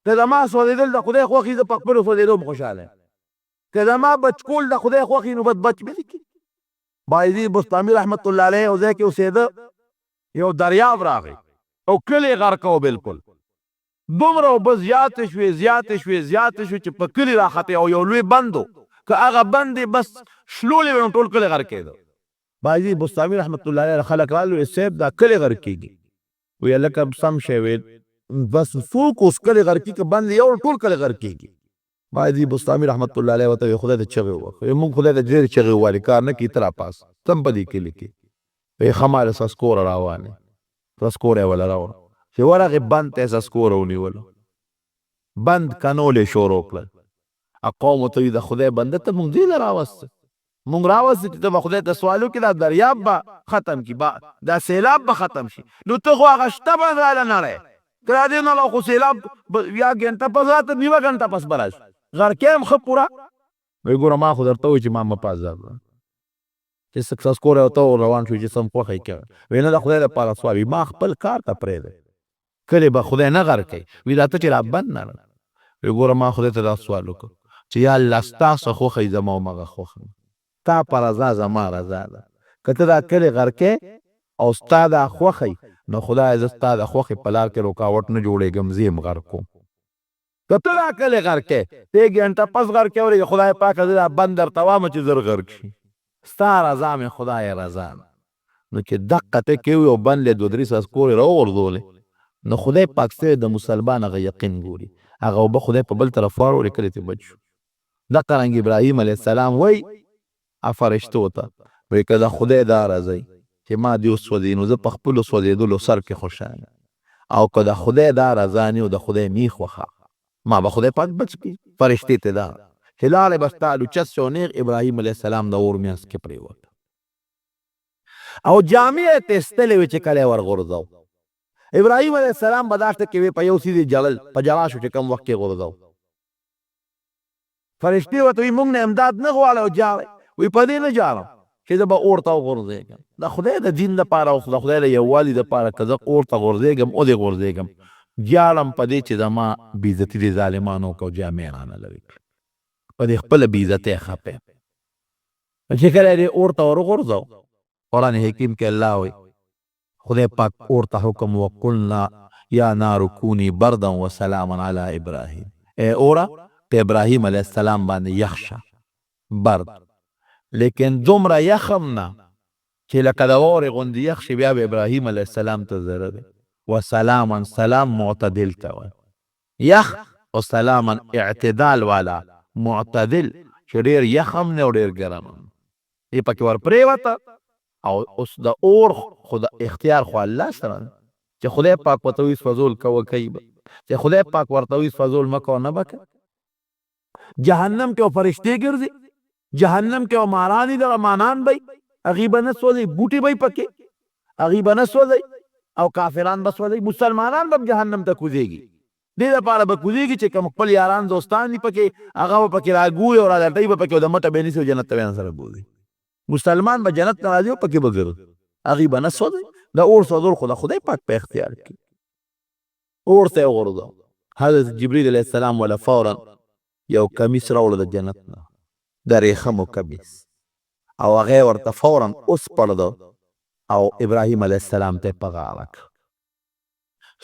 که زما سوځېدل د خدای خوښي زه په خپلو سوځېدو م خوشحاله یم. که زما بچ کول د خدای خوښي نو بد بچ مې نه کړي. بایزید بستامي رحمت الله علیه یو ځای کې اوسېده یو دریاب راغی او کلی غرقه و بلکل. دومره اوبه زیاتې شوې چې په کلي راختې او یو لوی بند و که هغه بند یې بس شلولې وې نو ټول کلی غرقېده. بایزید بستامي رحمت الله علیه خلک رالو ویل صاحب دا کلی غرقېږي. وی هلکه سم شی ویل بس څوک اوس کلی غرقي که بند یو ټول کلی غرقېږي. بایزید بستامي رحمت الله علیه ورته ویل خدای ته چغې ووهه. موږ خدای ته ډېرې چغې ووهلې کار نه کړي ته راپاس تم په دې کلي کې. وی ښه ماله سسکوره راوانې سسکوره یې وله راوړه چې ورغې بند ته یې سسکوره ونیولو بند کنولې شروع کړل. قوم ورته وي د خدای بنده ته موږ دې نه راوسته موږ راوسته چې ته به خدای ته سوال وکړې دا دریاب به ختم کړي دا سیلاب به ختم شي نو ته خو هغه شته به راله نړی که را دې نه خو سیلاب یا ګنټه پس راته نیمه ګنټه پس به راشي غرقې هم ښه پوره. وایي ګوره ما خو درته وایي چې ما مه په عذاب چې سسکوره ورته روان شو چې سم خوښه یې کوه. وایي نه د خدای دپاره سوال وي ما خپل کار ته پرېږدی کلي به خدای نه غرقوي. وایي دا ته چې را بند نه کړه. وایي ګوره ما خدای ته دا سوال وکړ چې یا الله ستا څه خوښه یي زما همغه خوښه تا په رضا زما رضا ده. که ته دا کلي غرقې او ستا دا خوښه یي نو خدای زه ستا د خوښې په لار کې رکاوټ نه جوړېږم زه یې غرق کوم. که ته دا کلي غرقې ته یې ګنټه پس غرقې ورېږې خدای پاکه زه دا بند درته وامه چې زر غرق شي ستا رضا مې خدای رضا ده. نو چې دقه ته کوي او بند له دوه درې سسکورې راوغورځولې نو خدای پاک سره د مسلمان هغه یقین ګوري هغه اوبه خدای په بل طرف واړولې کلي ته بچ شو. دقه رنګ ابراهیم علیه السلام وایي فرشتو ته وایي که د خدای دا راځئ چې ما دې وسوځي نو زه په خپلو سوځېدلو سر کې خوشحاله او که د خدای دا رضا نه او د خدای می خوښه ما به خدای پاک بچ کړي. فرشتې ته دا چې لاړې به ستا لوچت شو نیغ ابراهیم علیه السلام د اور میانځ کې پرېوت او جامې یې تېستلې وې چې کله یې ورغورځو. ابراهیم علیه السلام به دا شته کې وې په یو څیز یې جړل په جړا شو چې کوم وخت کې غورځو. فرشتې ورته وایي موږ نه امداد نه غواړو او جاړئ وایي په دې نه جاړم چې زه به اور ته وغورځېږم د خدای د دین لپاره او د خدای د یووالي دپاره که زه اور ته غورځېږم او دې غورځېږم جاړم په دې چې زما بېعزتي دې ظالمانو وکړه او جامې رانه لرې کړه په دې خپله بېعزتۍ خفه یم. چې کله دې اور ته ورغورځو قرآن حکیم کې الله وایي خدای پاک اور ته حکم وقلنا یا نار کونی بردا وسلاما علی ابراهیم ای اوره په ابراهیم علیه السلام باندې یخ شه برد لیکن دومره یخم نه چې لکه د واورې غوندې یخ شي بیا به ابراهیم علیه السلام ته ضره دی. وسلاما سلام معتدل ته وایي یخ او سلاما اعتدال والا معتدل چې ډېر یخ هم نه او ډېر ګرم هم یې پکې ورپرېوته او اوس د اور خو د اختیار خو الله سره دی چې خدای پاک ورته وایي سوځول کوه کوي به چې خدای پاک ورته وایي سوځول مه کوه نه به کوي. جهنم کې فرشتې ګرځي جهنم کې ماران دغه مانان به هغې به نه سوځي بوټي به پکې هغې به نه سوځي او کافران به سوځي مسلمانان به جهنم ته کوزېږي دې دپاره به کوزېږي چې کوم خپل یاران دوستان دي پکې هغه به پکې راګوي او رالټوي به پکې او د مټه به یې نیسي او جنت ته به سره بوځي. مسلمان به جنت ته راځي او پکې به ګرځي هغې به نه سوځي. د اور سوځول خو د خدای پاک په اختیار کې اور ته یې وغورځو. حضرت جبریل علیه السلام وله فورا یو کمیس راوړه د جنت نه د ریخمو کمیس او هغه ورته فورا اوس پړده او ابراهیم علیه السلام ته په غاړه کړه.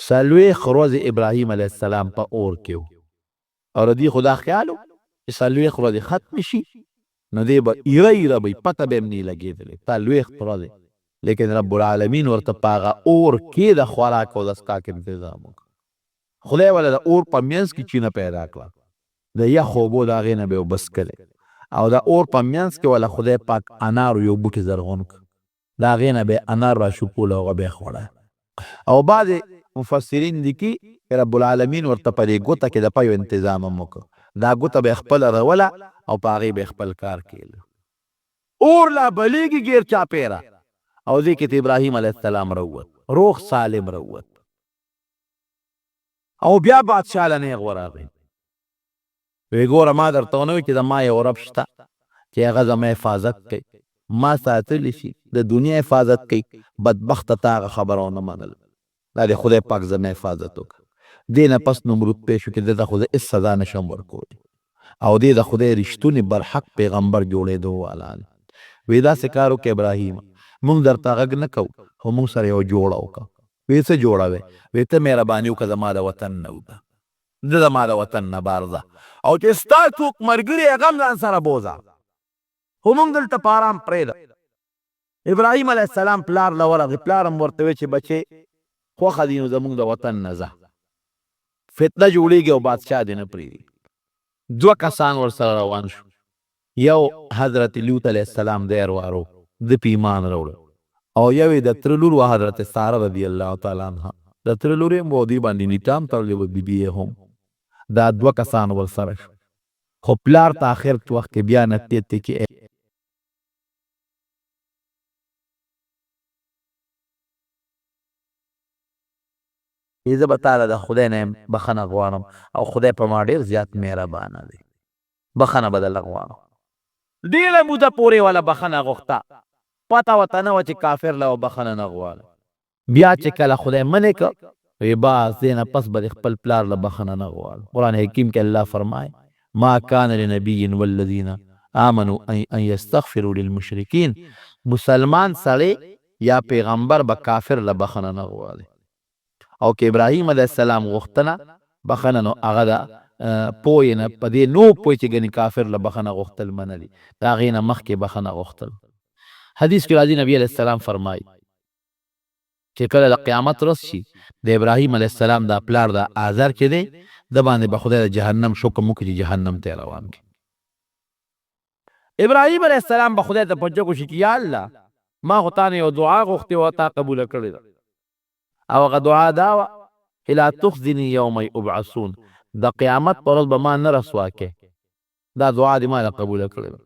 څلوېښت ورځې ابراهیم علیه السلام په اور کې و او د دې خو دا خیال و چې څلوېښت ورځې ختمې شي نو دی به ایره ایره به پته به یې هم نه لګېدلې څلوېښت ورځې لیکن رب العالمین ورته په هغه اور کې د خوراک او د څښاک انتظام وکړ. خدای وله د اور په منځ کې چینه پیدا کړه د یخ اوبو د هغې نه به یې اوبه څکلې او د اور په منځ کې وله خدای پاک انارو یو بوټي زرغون کړ د هغې نه به یې انار راشوپول او هغه به یې خوړه. او بعضې مفسرین لیکي رب العالمین ورته په دې ګوته کې د پیو انتظام هم وکړ دا ګوته به یې خپله روله او په هغې به یې خپل کار کیله. اور لا بلیږي ګیر چاپېره او دې کې ته ابراهیم علیه السلام روت روغ سالم روت او بیا بادشاه له نیغ ورغی وی ګوره ما درته ونه وایي چې زما یو رب شته چې هغه زما حفاظت کوي ما ساتلی شي د دنیا حفاظت کوي بدبخته تا هغه خبره ونه منل دا د خدای پاک زما حفاظت وکړه. دې نه پس نمرود پېښ شو چې ده ته خو زه هېڅ سزا نشم ورکولی او دې د خدای رښتونې برحق پیغمبر جوړېدو والا دی. وی داسې کار وکړه ابراهیم مونږ درته غږ نه کوو خو مونږ سره یو جوړه وکړه. وی څه جوړه وی وی ته مهرباني وکړه زما د وطن نه وځه زه زما د وطن نه بار ځه او چې ستا څوک ملګري هغه هم ځان سره بوځه خو مونږ دلته په ارام پرېږده. ابراهیم علیه السلام پلار له ورغی پلار هم ورته وی چې بچې خوښه دي نو زمونږ د وطن نه ځه فتنه جوړېږي او بادشاه دې نه پرېږدي. دوه کسان ورسره روان شو یو حضرت لوط علیه السلام د اروارو د په ایمان راوړه او یو یې د تره لور وه حضرت ساره رضی الله تعالی عنها د تره لور یې هم و دې باندې نیټه هم تړلې وه بیبي یې هم دا دوه کسان ورسره شو خو پلار ته آخر وخت کې بیا نصیحت دی چې زه به تاله د خدای نه بخښنه غواړم او خدای په ما ډېر زیات مهربانه دی بخښنه به درله غواړم. ډېره موده پورې والا بخښنه غوښته پته ورته نه وه چې کافر له بخښنه نه غواړه. بیا چې کله خدای منې که وی بس دې نه پس به د خپل پلار له بخښنه نه غواړه. قرآن حکیم کې الله فرمایي ما کان لنبي والذین آمنوا ان یستغفروا للمشرکین مسلمان سړی یا پیغمبر به کافر له بخښنه نه غواړي او که ابراهیم علیه السلام غوښتنه بخښنه نو هغه د پوی نه په دې نو پوی چې ګنې کافر له بخښنه غوښتل منه دي د هغې نه مخکې بخښنه غوښتل. حدیث کې راځي نبی علیه السلام فرمایي چې کله د قیامت ورځ شي د ابراهیم علیه السلام دا پلار د آزر چې دی د باندې به خدای د جهنم شکم وکړي چې جهنم ته یې روان کړي. ابراهیم علیه السلام به خدای ته په جګو شي چې یا الله ما خو تا نه یو دعا غوښتې وه تا قبوله کړې ده او هغه دعا دا وه چې لا تخزني یوم یبعثون د قیامت په ورځ به ما نه رسوا کې دا دعا دې ما له قبوله کړې ده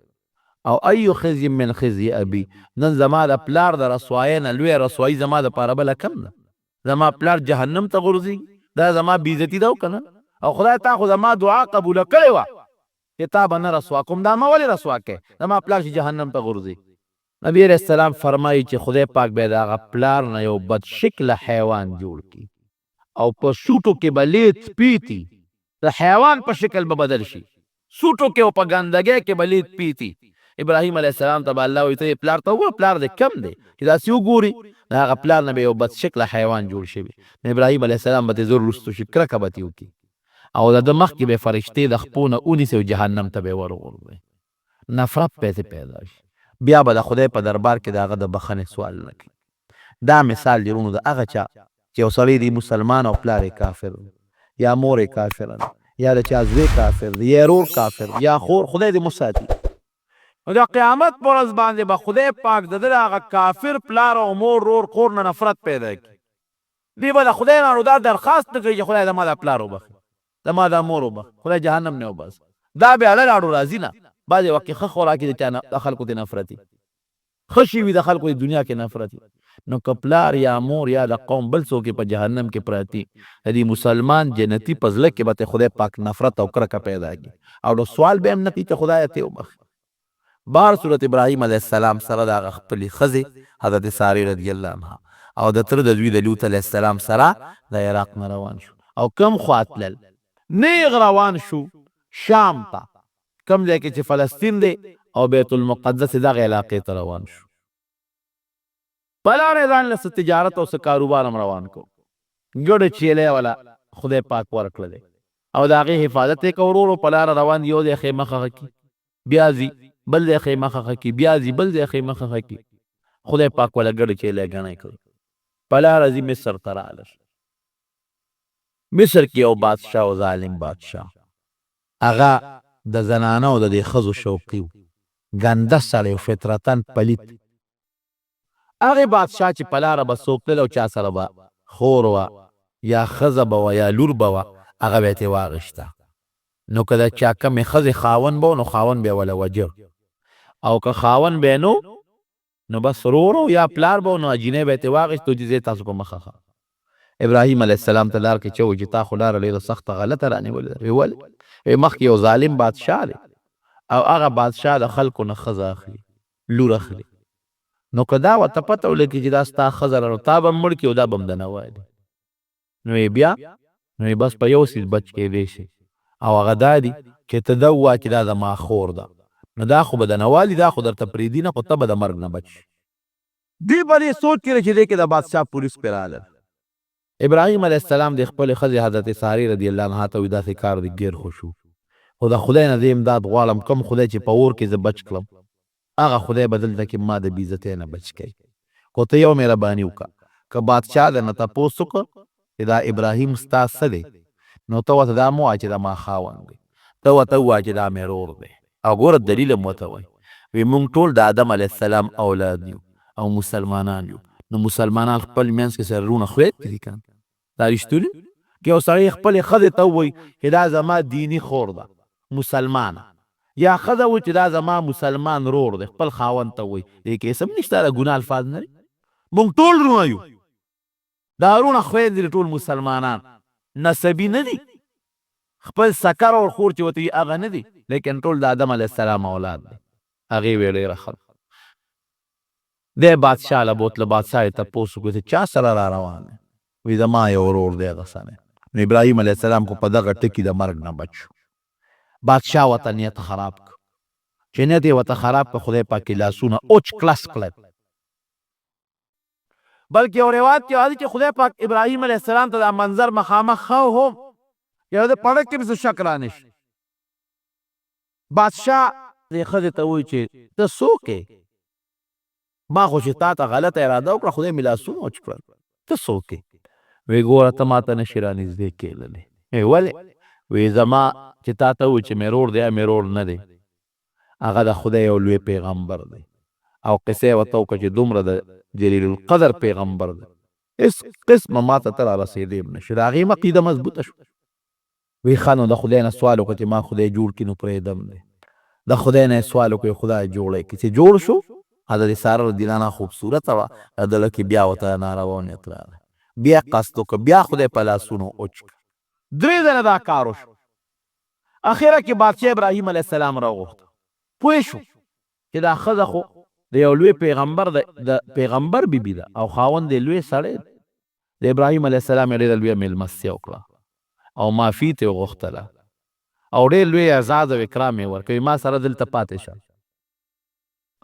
او ایو خزي من خزي ابي نن زما د پلار د رسوایۍ نه لویه رسوایي زما دپاره بله کم ده زما پلار جهنم ته غورځي دا زما بېعزتي ده او که نه او خدای تا خو زما دعا قبوله کړې وه چې تا به نه رسوا کوم دا ما ولې رسوا کې زما پلار چې جهنم ته غورځي نبی علیہ السلام فرمایي چې خدای پاک به د هغه پلار نه یو بد شکله حیوان جوړ کړي او په سوټو کې به لید پیتی د حیوان په شکل به بدل شي سوټو کې او په ګندګۍ کې به لید پیتی ابراهیم علیه السلام ته به الله وایي ته پلار ته وګوره پلار دې کم دی چې داسې وګوري د هغه پلار نه به یو بد شکله حیوان جوړ شوي نو ابراهیم علیه السلام به ترې زور وروستو شي کرکه به ترې وکړي او د ده مخکې به فرشتې د خپو نه ونیسي او جهنم ته به یې ورغورځوي نفرت به پیدا شي بیا به د خدای په دربار کې د هغه د بخښنې سوال نه کوي دا مثال دی ورونو د هغه چا چې یو سړی دی مسلمان او پلار یې کافر یا مور یې کافره ده یا د چا زوی کافر دی یا ورور کافر یا خور خدای دې مساتي نو د قیامت په ورځ باندې به خدای پاک د ده د هغه کافر پلار او مور ورور خور نه نفرت پیدا کړي دوی به د خدای نه نو دا درخواست نه کوي چې خدای زما د پلار وبخي زما د مور وبخ خدای جهنم نه وباس دا به اله لاړو راځي نه بعضې وخت کې ښه خوراک د چا د خلکو ته نفرتي ښه شي وي د خلکو د دنیا کې نفرتي نو که پلار یا مور یا د قوم بل څوک په جهنم کې پراتی د دې مسلمان جنتي په زړه کې به ته خدای پاک نفرت او کرکه پیدا کړي او نو سوال به هم نه کوي چې خدایه ته وبخي بار صورت ابراهیم علیه السلام سره د هغه خپلې ښځې حضرت سارې رضی الله عنها او د تره د دوی د لوط علیه السلام سره د عراق نه روان شو او کم خوا تلل نیغ روان شو شام ته کم ځای کې چې فلسطین دی او بیت المقدس دغه علاقې ته روان شو په لاره ځان له څه تجارت او څه کاروبار هم روان کو ګډه چیلی والا خدای پاک ورکړه دی او د هغې حفاظت یې که ورورو په لاره روان یو ځای خیمه ښخه کي بیا ځي بل ځای خیمه ښخه کي بیا ځي بل ځای خیمه ښخه کي خدای پاک والا ګډه چیلی ګڼی کړ په لاره ځي مصر ته راغلل مصر کې یو بادشاه او ظالم بادشاه هغه د زنانه او د دې ښځو شوقي و ګنده سړی و فطرتن پلیت هغې بادشاه چې په لاره به څوک تلل او چا سره به خور وه یا ښځه به وه یا لور به وه هغه به یې ترې واغېسته نو که د چا کمې ښځې خاوند به و نو خاوند به یې وله وجه او که خاوند به نو بس ورور یا پلار به و نو اجینۍ به یې ترې واغېست او ځئ تاسو په مخه ښه ابراهیم علیه السلام ته لار کې چې وایي چې تا خو لاره ډېره سخته غلطه رانیولې ده ویې ولې مخکې یو ظالم بادشاه دی او هغه بادشاه د خلکو نه ښځه اخلي لور اخلي نو که دا ورته پته ولګي چې دا ستا ښځه ده نو تا به هم مړ کړي او دا به هم د نه وایي نو یې بیا نو یې بس په یو څیز بچ کېدی شي او هغه دا دي چې ته ده ووایه چې دا زما خور ده نو دا خو به د نه والي دا خو درته پرېږدي نه خو ته به د مرګ نه بچ شي دوی به دې سوچ کړی چې دی کې د بادشاه پولیس پرې راغلل ابراهیم علیه السلام د خپلې ښځې حضرت سارې رضی الله عنها ته وایي داسې کار دی ګیر خو شو خو د خدای نه دې امداد غواړم کوم خدای چې په اور کې زه بچ کړم هغه خدای به دلته کې ما د بېعزتۍ نه بچ کوي خو ته یو مهرباني وکړه که بادشاه د نه تپوس وکړه چې دا ابراهیم ستا څه دی نو ته ورته دا مه وایه چې دا ما خاوند دی ته ورته ووایه چې دا مې ورور دی او ګوره دلیل هم ورته وایي وایي موږ ټول د آدم علیه السلام اولاد یو او مسلمانان یو نو مسلمانان خپل منځ کې سره رونه خویندې دي که نه دا رښتونې که یو سړی خپلې ښځې ته ووایي چې دا زما دیني خور ده مسلمانه یا ښځه وایي چې دا زما مسلمان رور دی خپل خاوند ته وایي دې کې هېڅ هم نشته د ګناه الفاظ نه دي موږ ټول رونه یو دا رونه خویندې ټول مسلمانان نسبي نه دي خپل سکر او خور چې ورته وي هغه نه دي لیکن ټول د آدم علیه السلام اولاد دی هغې ویې ډېره ښه دی بادشاه له بوتله بادشاه یې تپوس وکړو چې چا سره را روان دی وی زما یو ورور دی هغه سره نو ابراهیم علیه السلام خو په دغه ټکي د مرګ نه بچ شو بادشاه ورته نیت خراب کړ چې نیت یې ورته خراب کړ خدای پاک یې لاسونه اوچ کلس کړل بلکې یو روایت کې راځي چې خدای پاک ابراهیم علیه السلام ته دا منظر مخامخ ښه هم یو د پړک کې مې څه شک رانشي بادشاه دې ښځې ته وایي چې ته څوک یې ما خو چې تا ته غلطه اراده وکړه خدای مې لاسونه اوچ کړل ته څوک یې وی ګوره ته ما ته نشي رانږدې کېدلی ولې وی زما چې تا ته وایي چې مې رور دی یا مې رور نه دی هغه د خدای یو لوی پیغمبر دی او قصه یې ورته وکړه چې دومره د جلیل القدر پیغمبر دی هېڅ قسمه ماته ته را رسېدی هم نشي د هغې عقیده مضبوطه شوه وی ښه نو د خدای نه سوال وکړه چې ما خدای جوړ کړي نو پرېږدم دی د خدای نه یې سوال وکړي خدای جوړی کړي چې جوړ شو حضرت ساره رضی الله عنها خوبصورته وه دله کې بیا ورته ناروا نیت راغی بیا قصد وکړه بیا خدای په لاسونو اوچ کړه 3 ځله دا کار وشو اخره کې بادشاه ابراهیم علیه السلام راوغوښته پوه شو چې دا ښځه خو د یو لوی پیغمبر د پیغمبر بیبي ده او خاوند یې لوی سړی د ابراهیم علیه السلام یې ډېره لویه مېلمستیا وکړه او معافي ترې وغوښتله او ډېر لوی اعزاز او اکرام یې ورکوي ما سره دلته پاتې شه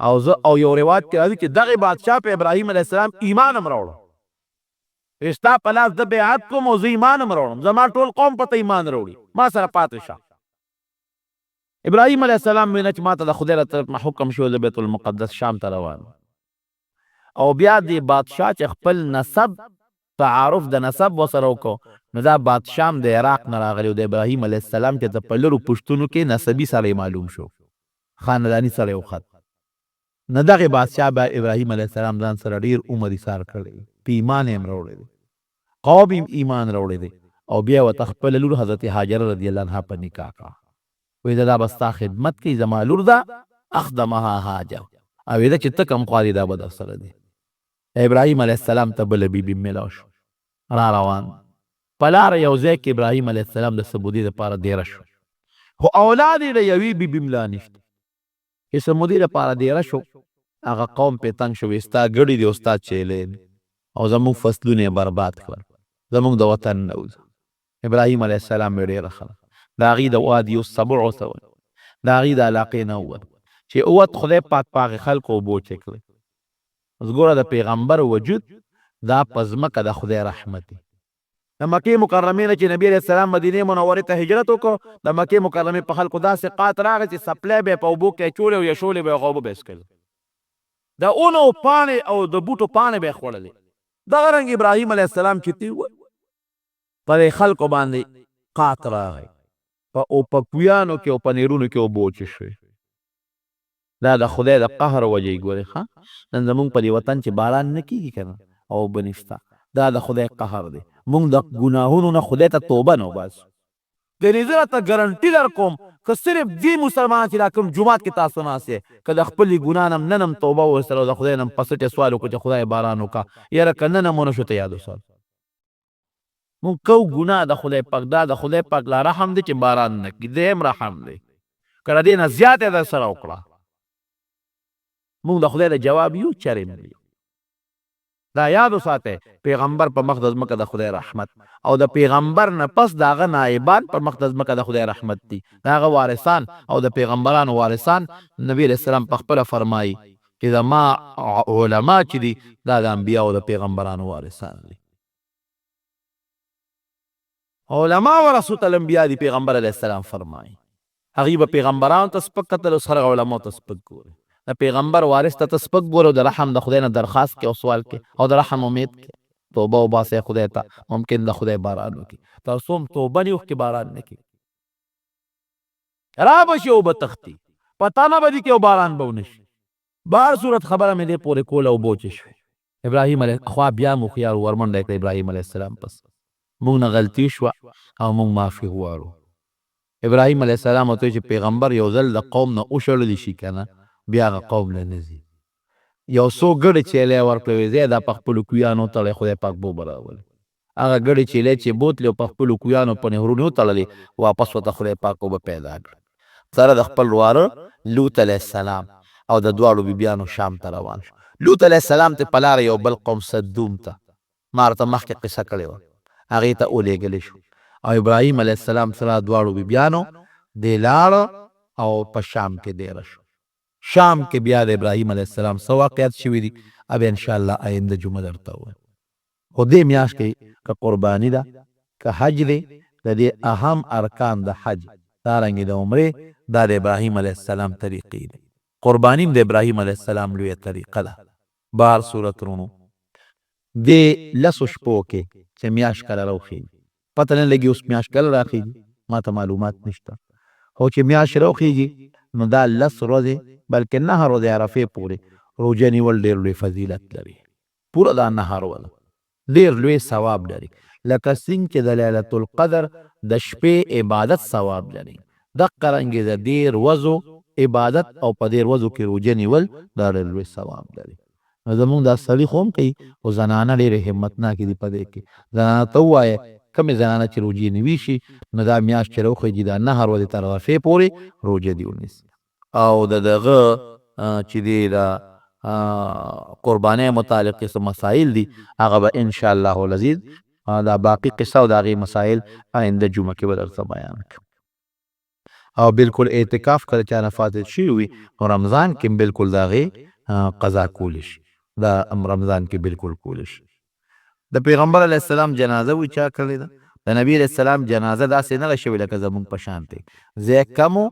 او زه او یو روایت کې راځي چې دغې بادشاه په ابراهیم علیه السلام ایمان هم راوړه ستا په لاس د بیعت کوم او زه ایمان هم راوړم زما ټول قوم په ته ایمان راوړي ما سره پاتې شه ابراهیم علیه السلام وینا چې ما ته د خدای له طرف نه حکم شو د بیت المقدس شام ته روان او بیا د بادشاه چې خپل نسب تعارف د نسب ورسره وکړو نو دا بادشاه د عراق نه راغلی او د ابراهیم علیه السلام چې د په لرو پوښتنو کې نسبي سړی معلوم شو خانداني سړی وخت نه دغې بادشاه به ابراهیم علیه السلام ځان سره ډېر عمر ایثار کړی په ایمان یې هم راوړی دی قوم یې ایمان راوړی دی او بیا ورته خپله لور حضرت هاجره رضی الله عنها په نکاح کړه وایي دا به ستا خدمت کوي زما لور ده اخدمها هاجر او ویده چې ته کوم خواري دا به در سره دی ابراهیم علیه السلام ته بله بیبي میلاو شو را روان په لاره یو ځای کې ابراهیم علیه السلام د سمودي دپاره دیره شو خو اولاد یې د یوې بیبي ملا نشته چې سمودي دپاره دیره شو هغه قوم پې تنګ شو وایي ستا ګړي دي او ستا چیلې دي او زموږ فصلونه یې برباد کړل زموږ د وطن نه وځه ابراهیم علیه السلام یې ډېره ښه د هغې د وادي السبع ورته وایي د هغې د علاقې نه ووت چې اوت خدای پاک په هغې خلکو اوبو چې کړی اوس ګوره د پیغمبر وجود دا په ځمکه د خدای رحمت دی د مکې مکرمې نه چې نبي علیه السلام مدینې منورې ته هجرت وکړو د مکې مکرمې په خلکو داسې قات راغی چې سپلی به یې په اوبو کې اچولې او یشولې به یې هغه اوبه به یې څښلې د اونو پاڼې او د بوټو پاڼې به یې خوړلې دغه رنګ ابراهیم علیه السلام چې تی په دې خلکو باندې قات راغی په کویانو کې او په نیرونو کې اوبه وچې شوې دا د خدای د قهر وجې ګورې ښه نن زمونږ په دې وطن چې باران نه کېږي که نه او اوبه نشته دا د خدای قهر دی مونږ د ګناهونو نه خدای ته توبه نه وباسو د دې زه راته ګرنټي در کوم که صرف دې مسلمانان چې دا کوم جومات کې تاسو ناست یې که د خپلې ګناه نه نن هم توبه وایستله او د خدای نه هم په سټې سوال وکړو چې خدای باران وکړه یاره که نن هم ونه شو ته یاد وساتو مونږ کوو ګناه د خدای پاک دا د خدای پاک لا رحم دی چې باران نه کړي دی هم رحم دی که د دې نه زیات یې در سره وکړه مونږ د خدای د جواب یو چرې نه دی دا یاد وساتئ پیغمبر په مخ د ځمکه د خدای رحمت او د پیغمبر نه پس د هغه نایبان پر مخ د ځمکه د خدای رحمت دي د هغه وارثان او د پیغمبرانو وارثان نبی علیه السلام په خپله فرمایي چې زما علما چې دي دا د انبیاء او د پیغمبرانو وارثان دي علما ورثة الانبیاء دي پیغمبر علیه السلام فرمایي هغوی به پیغمبرانو ته سپک کتل اوس هغه علماو ته سپک ګوري د پیغمبر وارث ته سپک ګوره او د رحم د خدای نه درخواست کې او سوال کې او د رحم امید کې توبه وباسئ خدای ته ممکن د خدای باران وکړي تر څو هم توبه نه وکړي باران نه کړي را به شي اوبه تښتي پته نه به دي کې او باران به ونه شي بهر صورت خبره مې دې پورې کوله اوبه وچې شوې ابراهیم علیه خوا بیا مو خیال ورمنډه کړه ابراهیم علیه السلام پس مونږ نه غلطي شوه او مونږ معافي غواړو ابراهیم علیه السلام ورته چې پیغمبر یو ځل د قوم نه وشړلی شي که نه بیا هغه قوم له نه ځي یو څو ګړې چیلی یې ورکړی وی دا په خپلو کویانو تړی خدای پاک بوبه راولي هغه ګړې چیلی چې بوتلې او په خپلو کویانو په نهرونو وتړلې واپس ورته خدای پاک اوبه پیدا کړه سره د خپل واره لوط علیه السلام او د دواړو بیبیانو شام ته روان شو لوط علیه السلام ته په لاره یو بل قوم صدوم ته ما ورته مخکې قصه کړې وه هغې ته ولېږلی شو او ابراهیم علیه السلام سره دواړو بیبیانو دې لاړه او په شام کې دیره شو شام کې بیا د ابراهیم علیه السلام څه واقعات شوي دي اب انشاءالله آینده جمعه درته ووایم خو دې میاشت کې که قرباني ده که حج دی د دې اهم ارکان د حج دارنګې د عمرې دا د ابراهیم علیه السلام طریقې دی قرباني د ابراهیم علیه السلام لویه طریقه ده بهر صورت رونو دې لسو شپو کې چې میاشت کله راوخېږي پته نه لګي اوس میاشت کله راخېږي ما ته معلومات نشته خو چې میاشت راوخېږي نو دا 10 ورځې بلکې 9 ورځې عرفې پورې روژه نیول ډېر لوی فضیلت لري، پوره دا نهار ولا ډېر لوی ثواب لري، لکه څنګه چې د لیلة القدر د شپې عبادت ثواب لري، دقه رنګې د دې ورځو عبادت او په دې ورځو کې روژه نیول دا ډېر لوی ثواب لري. نو زمونږ دا سړي خو هم کوي خو زنانه ډېرې همتناکې دي په دې کې. زنانه ته ووایه کمې زنانه چې روژې نیوي شي نو دا میاشت چې راوخېږي دا 9 ورځې تر غرفې پورې روژه دې ونیسي. او د دغه چې دی دا قربانۍ متعلق څه مسایل دي هغه به انشاءالله العزیز دا باقي قصه او د هغې مسایل آینده جمعه کې به درته بیان کړم. او بالکل اعتکاف کله چا نه فاتح شوي وي نو رمضان کې بالکل د هغې قضا کولی شي، دا رمضان کې بالکل کولی شي. د پیغمبر علیه السلام جنازه وی چا کړې ده؟ د نبی علیه السلام جنازه داسې نه ده شوې لکه زمونږ په شان دی، ځای کم و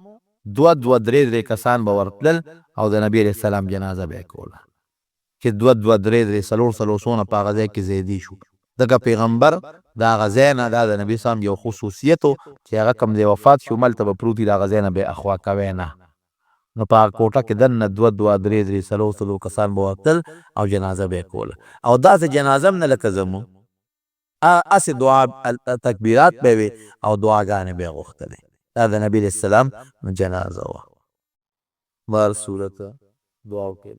2 3 کسان به ورتلل او د نبی علیه السلام جنازه به یې کوله، چې 2 3 4 څونه په هغه ځای کې زیدي شو. دغه پیغمبر د هغه ځای نه دا د نبي سلام یو خصوصیت و چې هغه کوم دی وفات شو ملته به پروت وي د هغه ځای نه به یې اخوا کوی نه، نو په هغه کوټه کې دننه 2 3 4 کسان به ورتلل او جنازه به یې کوله. او داسې جنازه هم نه لکه زمونږ، هسې دعا تکبیرات به وې او دعاګانې به یې غوښتلې. دا د نبي علیه السلام جنازه وه. بهر صورت دعا وکړئ.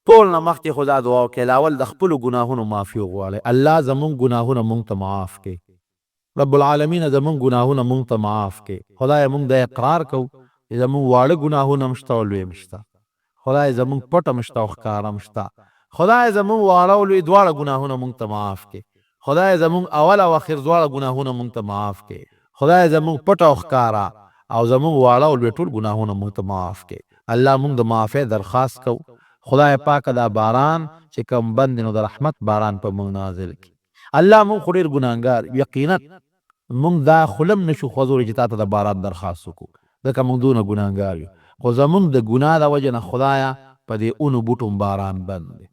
ټول نه مخکې خو دا دعا وکړئ اول د خپلو ګناهونو معافي وغواړئ، الله زمونږ ګناهونه مونږ ته معاف کړي، رب العالمین زمونږ ګناهونه مونږ ته معاف کړي. خدای مونږ د اقرار کوو چې زمونږ واړه ګناهونه هم شته او لوی هم شته، خدای زمونږ پټ هم شته او ښکاره هم شته، خدای زمونږ واړه او لوی دواړه ګناهونه مونږ ته معاف کړي، خدای زمونږ اول او اخر دواړه ګناهونه مونږ ته معاف کړي، خدای زمونږ پټ او ښکاره او زمونږ واړه او لوی ټول ګناهونه مونږ ته معاف کړي. الله مونږ د معافۍ درخواست کوو، خدای پاکه دا باران چې کوم بند نو د رحمت باران په مونږ نازل کړي. الله مونږ خو ډېر ګناهګار یقینا مونږ دا خلم نشو خوځولی چې تا ته د باران درخواست وکړو ځکه مونږ دونه ګناهګار یو، خو زمونږ د ګناه د وجې نه خدایه په دې اونو بوټو باران بند دی،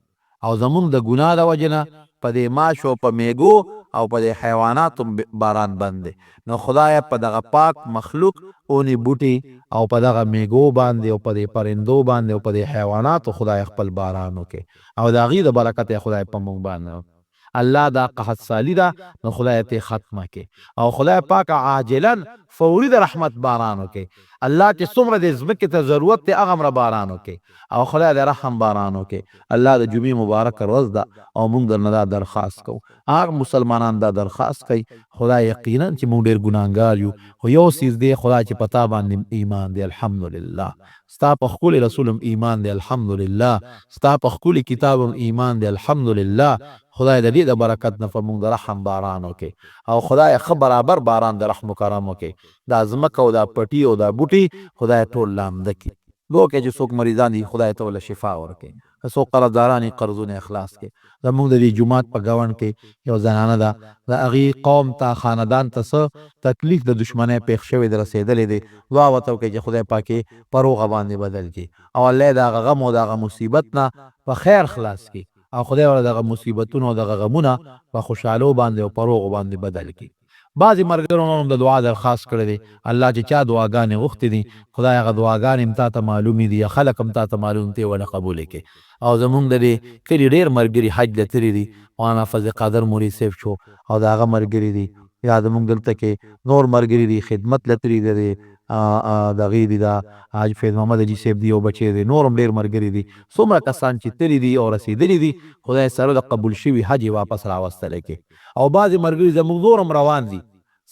او زمونږ د ګناه د وجې نه په دې ماشو په میږو او په دې حیواناتو باران بند دی. نو خدایه په دغه پاک مخلوق اونې بوټي او په دغه میږو باندې او په دې پرندو باندې او په دې حیواناتو خدای خپل باران وکړي او د هغې د برکت یې خدای په موږ باندې الله دا قحط سالی ده نو خدای ته ختمه کې او خدای پاک عاجلا فوري د رحمت باران وکړي. الله چې څومره د ځمکې ته ضرورت دی هغه مره باران وکړي او خدای د رحم باران وکړي. الله د جمعې مبارکه ورځ ده او موږ درنه دا درخواست کوو، هغه مسلمانان دا درخواست کوي خدای یقینا چې موږ ډېر ګناهګار یو، خو یو څیز دی خدای چې په تا باندې ایمان دی الحمدلله، ستا په ښکلي رسول هم ایمان دی الحمدلله، ستا په ښکلي کتاب هم ایمان دی الحمدلله. خدای د دې د برکت نه په موږ د رحم باران وکړي او خدای ښه برابر باران د رحم و کرم وکړي. دا ځمکه او دا پټي او دا بوټي خدای ټول لامده کړي، وکړي چې څوک مریضان دي خدای ته وله شفا ورکړي، که څوک قرضداران یې قرضونه اخلاص کړي. زموږ د دې جومات په ګاونډ کې یو زنانه ده، د هغې قوم ته خاندان ته څه تکلیف د دشمنۍ پېښ شوی د رسېدلی دی، دعا ورته وکړئ چې خدای پاک یې په روغه باندې بدل کړي او الله یې د هغه غم او د هغه مصیبت نه په خیر خلاص کړي او خدای ورته دغه مصیبتونه او دغه غمونه په خوشحالو باندې او په روغو باندې بدل کړي. بعضې ملګرو هم د دعا درخواست کړی دی، الله چې چا دعاګانې غوښتې دي خدای هغه دعاګانې هم تا ته معلومې دي یا خلک هم تا ته معلوم ته ونه قبولې کړي. او زمونږ د دې کلي ډېر ملګري حج له تللي دي، مولانا فضل قادر مرید صاحب شو او د هغه ملګري دي، یا زمونږ دلته کې نور ملګري دي خدمت له تللي دي، دغې دي دا حاج فیض محمد حاجي صاحب دي او بچی دي، نور هم ډېر ملګري دي، څومره کسان چې تللي دي او رسېدلي دي خدای سره د قبول شوي حج یې واپس راوستلی کړي. او بعضې ملګري زمونږ نور هم روان دي،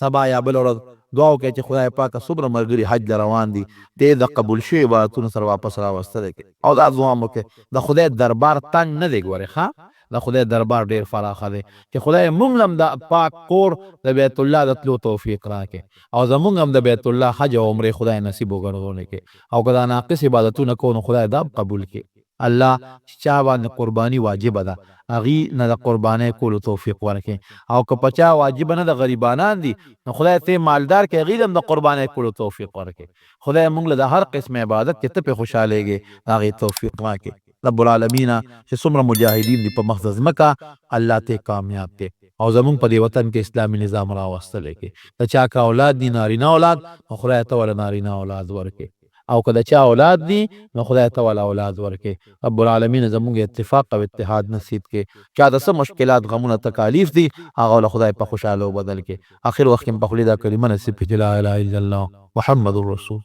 سبا یا بل ورځ دعا وکړئ چې خدای پاکه څومره ملګري حج له روان دي دې د قبول شوي عبادتونو سره واپس راوستلی کړي. او دا دعا مو وکړئ د خدای دربار تنګ نه دی، ګورې ښه د خدای دربار ډېر فراخه دی چې خدای مونږ هم د پاک کور د بیت الله د تلو توفیق راکړي او زمونږ هم د بیت الله حج او عمرې خدای نصیب وګرځولی کړي او که دا ناقص عبادتونه کوو نو خدای دا قبول کړي. الله چې چا باندې قرباني واجبه ده هغې نه د قربانۍ کولو توفیق ورکړي او که په چا واجبه نه د غریبانان دي نو خدای ته مالدار کړي هغې هم د قربانۍ کولو توفیق ورکړي. خدای موږ له د هر قسم عبادت چې ته پې خوشحالېږې هغې توفیق راکړي. رب العالمین چې څومره مجاهدین دي په مخ د ځمکه الله ته کامیاب کړي او زمونږ په دې وطن کې اسلامي نظام راوستلی کړي. د چا که اولاد دي نارینه اولاد نو خدای ته وله نارینه اولاد ورکړي او که د چا اولاد دي نو خدای ته ول اولاد ورکې. رب العالمین زموږ اتفاق او اتحاد نصیب کې. چا د څه مشکلات غمونه تکالیف دي هغه له خدای په خوشاله بدل کې. اخر وخت کې په خولي دا کلمه نصیب کړي لا اله الا الله محمد رسول.